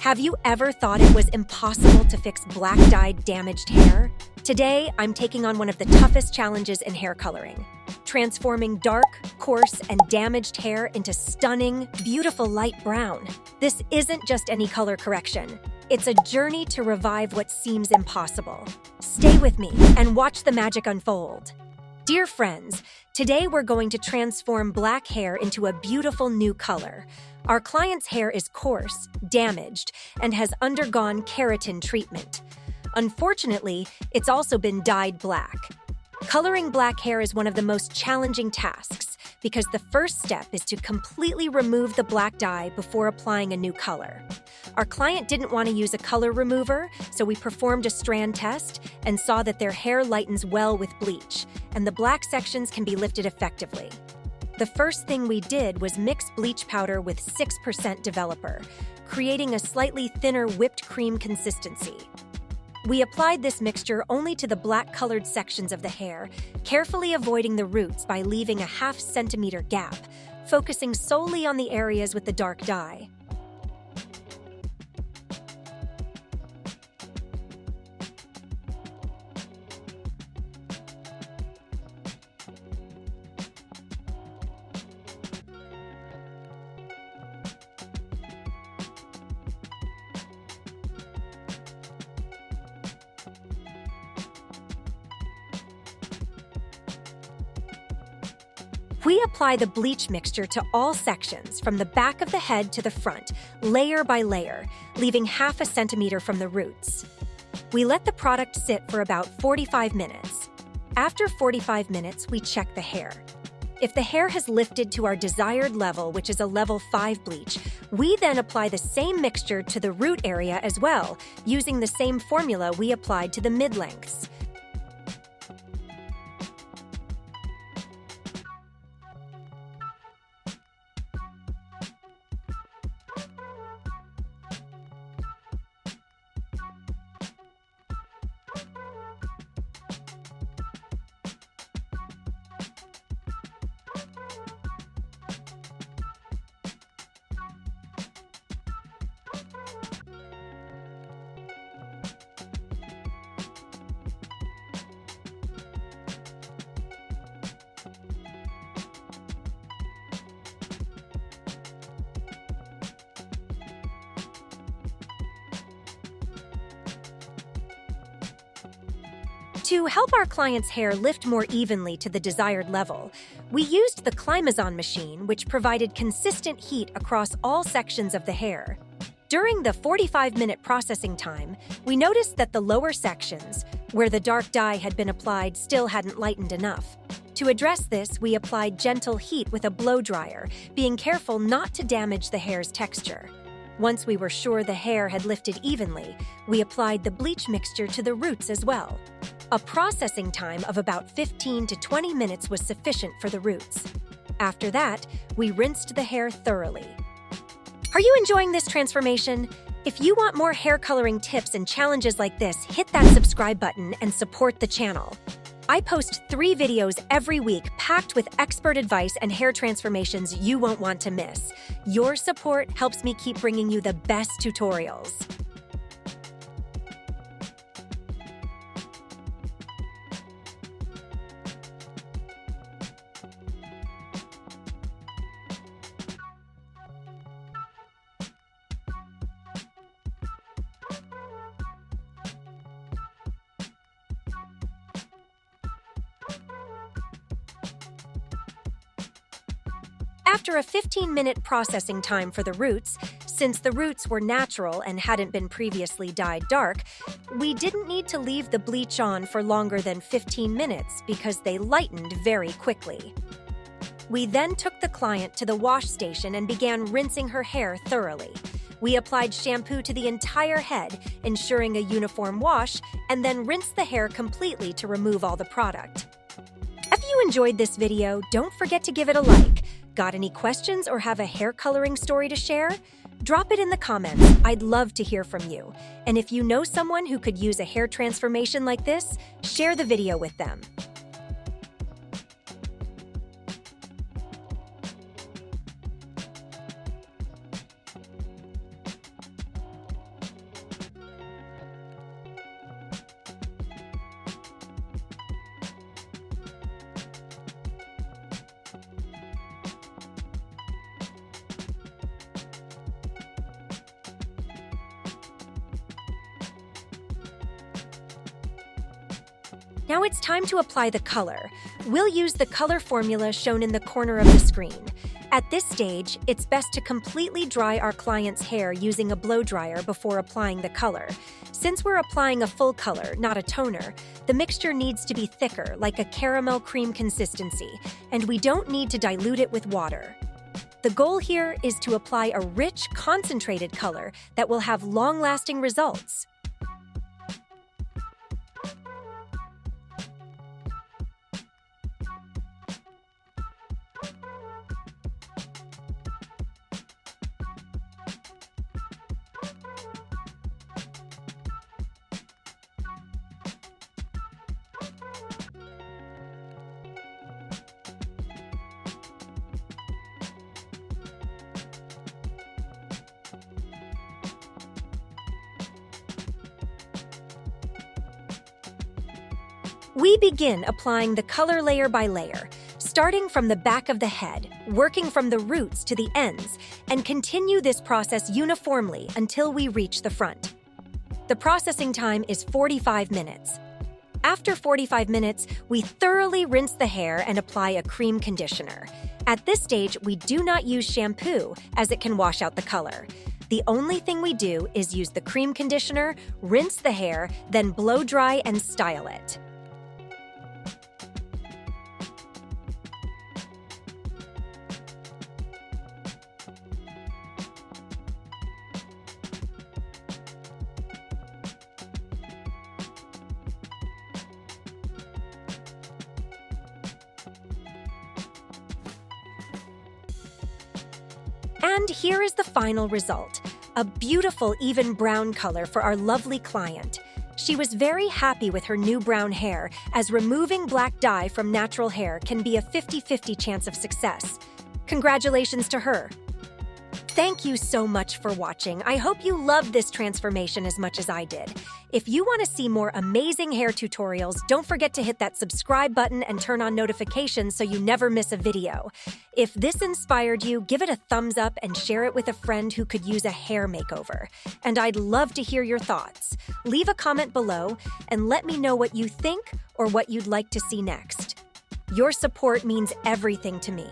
Have you ever thought it was impossible to fix black-dyed damaged hair? Today, I'm taking on one of the toughest challenges in hair coloring, transforming dark, coarse, and damaged hair into stunning, beautiful light brown. This isn't just any color correction. It's a journey to revive what seems impossible. Stay with me and watch the magic unfold. Dear friends, today we're going to transform black hair into a beautiful new color. Our client's hair is coarse, damaged, and has undergone keratin treatment. Unfortunately, it's also been dyed black. Coloring black hair is one of the most challenging tasks because the first step is to completely remove the black dye before applying a new color. Our client didn't want to use a color remover, so we performed a strand test and saw that their hair lightens well with bleach, and the black sections can be lifted effectively. The first thing we did was mix bleach powder with 6% developer, creating a slightly thinner whipped cream consistency. We applied this mixture only to the black-colored sections of the hair, carefully avoiding the roots by leaving a half-centimeter gap, focusing solely on the areas with the dark dye. We apply the bleach mixture to all sections, from the back of the head to the front, layer by layer, leaving half a centimeter from the roots. We let the product sit for about 45 minutes. After 45 minutes, we check the hair. If the hair has lifted to our desired level, which is a level 5 bleach, we then apply the same mixture to the root area as well, using the same formula we applied to the mid-lengths. To help our client's hair lift more evenly to the desired level, we used the Climazon machine, which provided consistent heat across all sections of the hair. During the 45-minute processing time, we noticed that the lower sections, where the dark dye had been applied, still hadn't lightened enough. To address this, we applied gentle heat with a blow dryer, being careful not to damage the hair's texture. Once we were sure the hair had lifted evenly, we applied the bleach mixture to the roots as well. A processing time of about 15 to 20 minutes was sufficient for the roots. After that, we rinsed the hair thoroughly. Are you enjoying this transformation? If you want more hair coloring tips and challenges like this, hit that subscribe button and support the channel. I post 3 videos every week packed with expert advice and hair transformations you won't want to miss. Your support helps me keep bringing you the best tutorials. After a 15-minute processing time for the roots, since the roots were natural and hadn't been previously dyed dark, we didn't need to leave the bleach on for longer than 15 minutes because they lightened very quickly. We then took the client to the wash station and began rinsing her hair thoroughly. We applied shampoo to the entire head, ensuring a uniform wash, and then rinsed the hair completely to remove all the product. If you enjoyed this video, don't forget to give it a like. Got any questions or have a hair coloring story to share? Drop it in the comments. I'd love to hear from you. And if you know someone who could use a hair transformation like this, share the video with them. Now it's time to apply the color. We'll use the color formula shown in the corner of the screen. At this stage, it's best to completely dry our client's hair using a blow dryer before applying the color. Since we're applying a full color, not a toner, the mixture needs to be thicker, like a caramel cream consistency, and we don't need to dilute it with water. The goal here is to apply a rich, concentrated color that will have long-lasting results. We begin applying the color layer by layer, starting from the back of the head, working from the roots to the ends, and continue this process uniformly until we reach the front. The processing time is 45 minutes. After 45 minutes, we thoroughly rinse the hair and apply a cream conditioner. At this stage, we do not use shampoo as it can wash out the color. The only thing we do is use the cream conditioner, rinse the hair, then blow dry and style it. And here is the final result, a beautiful even brown color for our lovely client. She was very happy with her new brown hair, as removing black dye from natural hair can be a 50-50 chance of success. Congratulations to her. Thank you so much for watching. I hope you loved this transformation as much as I did. If you want to see more amazing hair tutorials, don't forget to hit that subscribe button and turn on notifications so you never miss a video. If this inspired you, give it a thumbs up and share it with a friend who could use a hair makeover. And I'd love to hear your thoughts. Leave a comment below and let me know what you think or what you'd like to see next. Your support means everything to me.